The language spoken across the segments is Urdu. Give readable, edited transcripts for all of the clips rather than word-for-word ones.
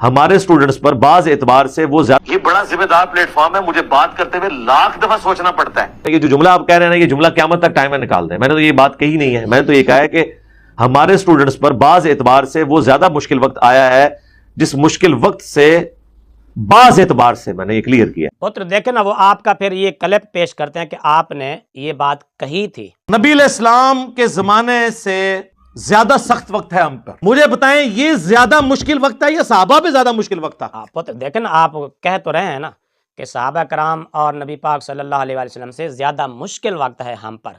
ہمارے اسٹوڈنٹس پر بعض اعتبار سے وہ زیادہ، یہ بڑا ذمہ دار پلیٹ فارم ہے، مجھے بات کرتے ہوئے لاکھ دفعہ سوچنا پڑتا ہے. یہ جو جملہ آپ کہہ رہے ہیں نا، یہ جملہ قیامت تک ٹائم میں نکال دیں. میں نے تو یہ بات کہی نہیں ہے، میں نے تو یہ کہا ہے کہ ہمارے اسٹوڈنٹس پر بعض اعتبار سے وہ زیادہ مشکل وقت آیا ہے، جس مشکل وقت سے بعض اعتبار سے میں نے یہ کلیئر کیا. پتر دیکھیں نا، وہ آپ کا پھر یہ کلپ پیش کرتے ہیں کہ آپ نے یہ بات کہی تھی. نبی علیہ السلام کے زمانے سے زیادہ سخت وقت ہے ہم پر. مجھے بتائیں یہ زیادہ مشکل وقت ہے یا صحابہ پہ زیادہ مشکل وقت تھا؟ پتر دیکھیں نا، آپ کہہ تو رہے ہیں نا کہ صحابہ کرام اور نبی پاک صلی اللہ علیہ وسلم سے زیادہ مشکل وقت ہے ہم پر.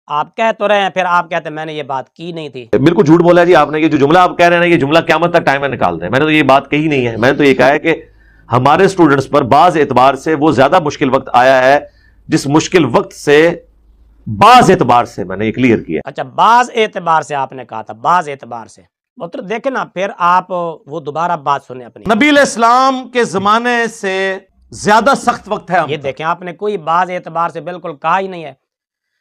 آپ کہہ تو رہے ہیں، پھر آپ کہتے ہیں میں نے یہ بات کی نہیں تھی. بالکل جھوٹ بولا جی آپ نے. یہ جو جملہ آپ کہہ رہے ہیں نا، یہ جملہ قیامت تک ٹائم میں نکال دیں. میں نے تو یہ بات کہی نہیں ہے، میں نے تو یہ کہا ہے کہ ہمارے اسٹوڈنٹس پر بعض اعتبار سے وہ زیادہ مشکل وقت آیا ہے، جس مشکل وقت سے بعض اعتبار سے میں نے یہ کلیئر کیا. اچھا، بعض اعتبار سے آپ نے کہا تھا، بعض اعتبار سے. پتر دیکھیں نا، پھر آپ وہ دوبارہ بات سنیں اپنی. نبی علیہ السلام کے زمانے سے زیادہ سخت وقت ہے ہم یہ پر. دیکھیں، آپ نے کوئی بعض اعتبار سے بالکل کہا ہی نہیں ہے،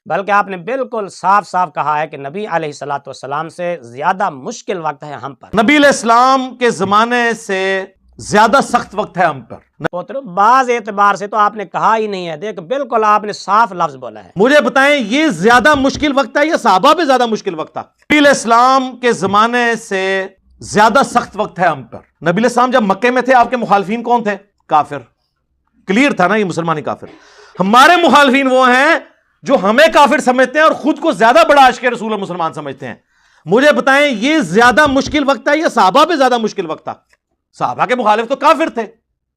بلکہ آپ نے بالکل صاف صاف کہا ہے کہ نبی علیہ الصلوۃ والسلام سے زیادہ مشکل وقت ہے ہم پر. نبی علیہ السلام کے زمانے سے زیادہ سخت وقت ہے ہم پر. پتر بعض اعتبار سے تو آپ نے کہا ہی نہیں ہے. دیکھ، بالکل آپ نے صاف لفظ بولا ہے. مجھے بتائیں یہ زیادہ مشکل وقت ہے یا صحابہ پہ زیادہ مشکل وقت تھا؟ نبی علیہ السلام کے زمانے سے زیادہ سخت وقت ہے ہم پر. نبی علیہ السلام جب مکے میں تھے، آپ کے مخالفین کون تھے؟ کافر. کلیئر تھا نا یہ مسلمانی کافر. ہمارے مخالفین وہ ہیں جو ہمیں کافر سمجھتے ہیں اور خود کو زیادہ بڑا عاشق رسول اور مسلمان سمجھتے ہیں. مجھے بتائیں یہ زیادہ مشکل وقت ہے یا صحابہ پہ زیادہ مشکل وقت تھا؟ صحابہ کے مخالف تو کافر تھے،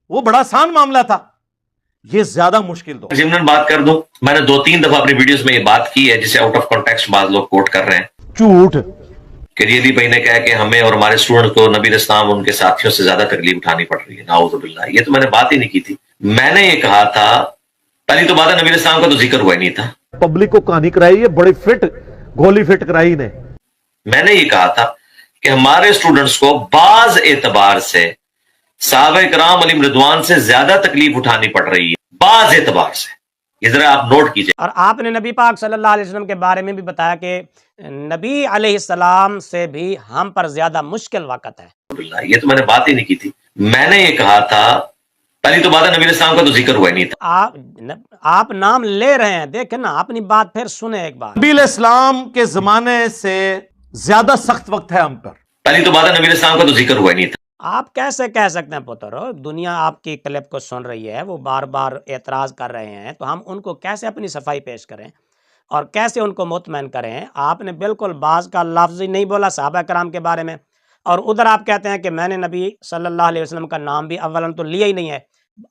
وہ بڑا آسان معاملہ تھا. یہ زیادہ مشکل تو ضمن بات کر دوں، میں نے 2-3 دفعہ اپنی ویڈیوز میں یہ بات کی ہے جسے آؤٹ آف کانٹیکسٹ بعض لوگ کوٹ کر رہے ہیں. جھوٹ. کہ علی بھائی نے کہا کہ ہمیں اور ہمارے اسٹوڈنٹ کو نبی علیہ السلام ان کے ساتھیوں سے زیادہ تکلیف اٹھانی پڑ رہی ہے. نعوذ باللہ. یہ تو میں نے بات ہی نہیں کی تھی. میں نے یہ کہا تھا، پہلی تو بات ہے نبی علیہ السلام کا تو ذکر ہوا ہی نہیں تھا. پبلک کو کہانی کرائی ہے، بڑی فٹ گولی فٹ کرائی نے. میں نے یہ کہا تھا کہ ہمارے اسٹوڈنٹس کو بعض اعتبار سے صحابہ کرام علیہم رضوان سے زیادہ تکلیف اٹھانی پڑ رہی ہے، بعض اعتبار سے. یہ ذرا آپ نوٹ کیجئے. اور آپ نے نبی پاک صلی اللہ علیہ وسلم کے بارے میں بھی بتایا کہ نبی علیہ السلام سے بھی ہم پر زیادہ مشکل وقت ہے. یہ تو میں نے بات ہی نہیں کی تھی. میں نے یہ کہا تھا، پہلی تو بات ہے نبی علیہ السلام کا تو ذکر ہوا ہی نہیں تھا. آپ نام لے رہے ہیں. دیکھیں نا، اپنی بات پھر سنیں ایک بار. نبی علیہ السلام کے زمانے سے زیادہ سخت وقت ہے ہم پر. پہلی تو بات ہے نبی علیہ السلام کا تو ذکر ہوا ہی نہیں تھا. آپ کیسے کہہ سکتے ہیں پتر؟ دنیا آپ کی کلپ کو سن رہی ہے، وہ بار بار اعتراض کر رہے ہیں، تو ہم ان کو کیسے اپنی صفائی پیش کریں اور کیسے ان کو مطمئن کریں؟ آپ نے بالکل بعض کا لفظ ہی نہیں بولا صحابہ کرام کے بارے میں، اور ادھر آپ کہتے ہیں کہ میں نے نبی صلی اللہ علیہ وسلم کا نام بھی اولاً تو لیا ہی نہیں ہے.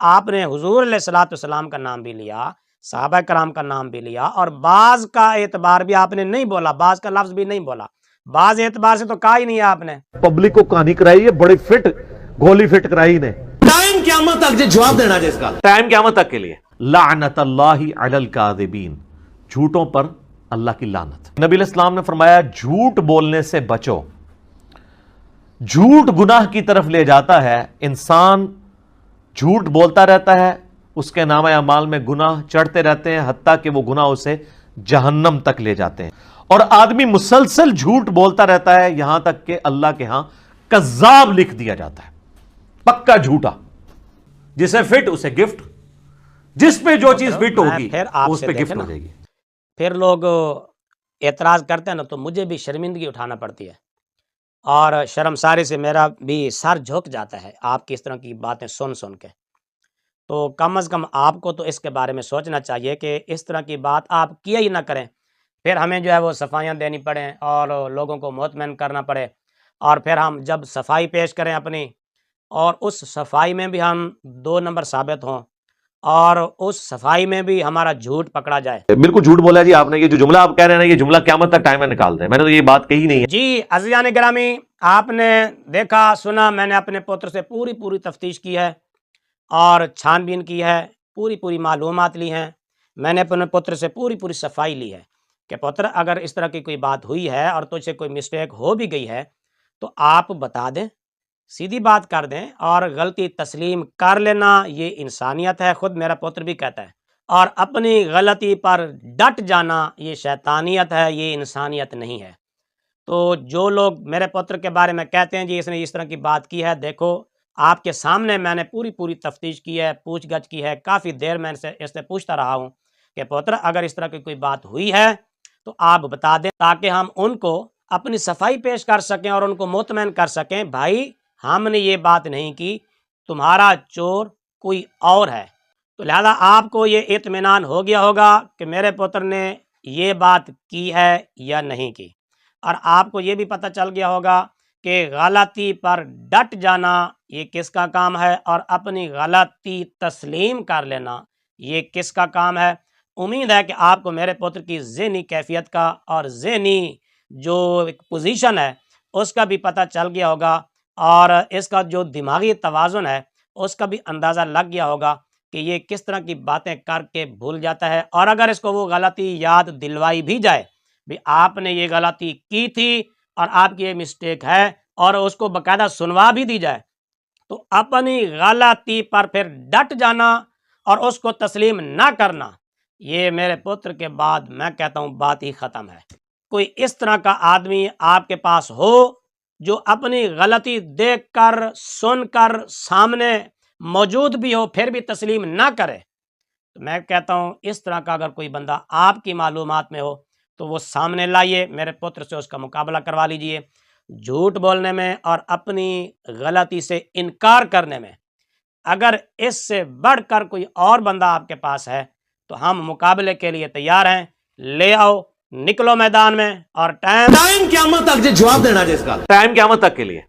آپ نے حضور علیہ الصلوۃ والسلام کا نام بھی لیا، صحابہ کرام کا نام بھی لیا، اور بعض کا اعتبار بھی آپ نے نہیں بولا، بعض کا لفظ بھی نہیں بولا. بعض اعتبار سے تو کہا ہی نہیں ہے آپ نے. پبلک کو کہانی کرائی ہے، بڑی فٹ گولی فٹ کرائی نے. ٹائم قیامت تک جواب دینا جس کا ٹائم قیامت تک کے لیے. لعنت اللہ علی الکاذبین. جھوٹوں پر اللہ کی لعنت. نبی علیہ السلام نے فرمایا جھوٹ بولنے سے بچو. جھوٹ گناہ کی طرف لے جاتا ہے. انسان جھوٹ بولتا رہتا ہے، اس کے نامہ اعمال میں گناہ چڑھتے رہتے ہیں، حتیٰ کہ وہ گناہ اسے جہنم تک لے جاتے ہیں. اور آدمی مسلسل جھوٹ بولتا رہتا ہے یہاں تک کہ اللہ کے ہاں کذاب لکھ دیا جاتا ہے، پکا جھوٹا. جسے فٹ اسے گفٹ، جس پہ جو چیز فٹ ہوگی اس پہ گفٹ ہو جائے گی. پھر لوگ اعتراض کرتے ہیں نا، تو مجھے بھی شرمندگی اٹھانا پڑتی ہے، اور شرمساری سے میرا بھی سر جھک جاتا ہے آپ کی اس طرح کی باتیں سن سن کے. تو کم از کم آپ کو تو اس کے بارے میں سوچنا چاہیے کہ اس طرح کی بات آپ کیا ہی نہ کریں، پھر ہمیں جو ہے وہ صفائیاں دینی پڑیں اور لوگوں کو مطمئن کرنا پڑے، اور پھر ہم جب صفائی پیش کریں اپنی، اور اس صفائی میں بھی ہم 2 نمبر ثابت ہوں، اور اس صفائی میں بھی ہمارا جھوٹ پکڑا جائے. بالکل جھوٹ بولا جی آپ نے. یہ جو جملہ آپ کہہ رہے ہیں نا، یہ جملہ قیامت تک ٹائم میں نکال دیں. میں نے تو یہ بات کہی نہیں ہے. جی عزیزان گرامی، آپ نے دیکھا سنا، میں نے اپنے پتر سے پوری تفتیش کی ہے اور چھان بین کی ہے، پوری معلومات لی ہیں. میں نے اپنے پتر سے پوری صفائی لی ہے کہ پتر اگر اس طرح کی کوئی بات ہوئی ہے اور تجھ سے کوئی مسٹیک ہو بھی گئی ہے تو آپ بتا دیں، سیدھی بات کر دیں، اور غلطی تسلیم کر لینا یہ انسانیت ہے. خود میرا پتر بھی کہتا ہے. اور اپنی غلطی پر ڈٹ جانا یہ شیطانیت ہے، یہ انسانیت نہیں ہے. تو جو لوگ میرے پتر کے بارے میں کہتے ہیں جی اس نے اس طرح کی بات کی ہے، دیکھو آپ کے سامنے میں نے پوری تفتیش کی ہے, پوچھ گچھ کی ہے, کافی دیر میں اس سے پوچھتا رہا ہوں کہ پوتر اگر اس طرح کی کوئی بات ہوئی ہے تو آپ بتا دیں, تاکہ ہم ان کو اپنی صفائی پیش کر سکیں اور ان کو مطمئن کر سکیں بھائی ہم نے یہ بات نہیں کی, تمہارا چور کوئی اور ہے. تو لہذا آپ کو یہ اطمینان ہو گیا ہوگا کہ میرے پتر نے یہ بات کی ہے یا نہیں کی, اور آپ کو یہ بھی پتہ چل گیا ہوگا کہ غلطی پر ڈٹ جانا یہ کس کا کام ہے اور اپنی غلطی تسلیم کر لینا یہ کس کا کام ہے. امید ہے کہ آپ کو میرے پتر کی ذہنی کیفیت کا اور ذہنی جو ایک پوزیشن ہے اس کا بھی پتہ چل گیا ہوگا, اور اس کا جو دماغی توازن ہے اس کا بھی اندازہ لگ گیا ہوگا کہ یہ کس طرح کی باتیں کر کے بھول جاتا ہے. اور اگر اس کو وہ غلطی یاد دلوائی بھی جائے بھی آپ نے یہ غلطی کی تھی اور آپ کی یہ مسٹیک ہے اور اس کو باقاعدہ سنوا بھی دی جائے تو اپنی غلطی پر پھر ڈٹ جانا اور اس کو تسلیم نہ کرنا, یہ میرے پتر کے بعد میں کہتا ہوں بات ہی ختم ہے. کوئی اس طرح کا آدمی آپ کے پاس ہو جو اپنی غلطی دیکھ کر سن کر سامنے موجود بھی ہو پھر بھی تسلیم نہ کرے, تو میں کہتا ہوں اس طرح کا اگر کوئی بندہ آپ کی معلومات میں ہو تو وہ سامنے لائیے, میرے پتر سے اس کا مقابلہ کروا لیجئے. جھوٹ بولنے میں اور اپنی غلطی سے انکار کرنے میں اگر اس سے بڑھ کر کوئی اور بندہ آپ کے پاس ہے تو ہم مقابلے کے لیے تیار ہیں, لے آؤ, نکلو میدان میں. اور ٹائم قیامت تک جواب دینا جس کا ٹائم قیامت تک کے لیے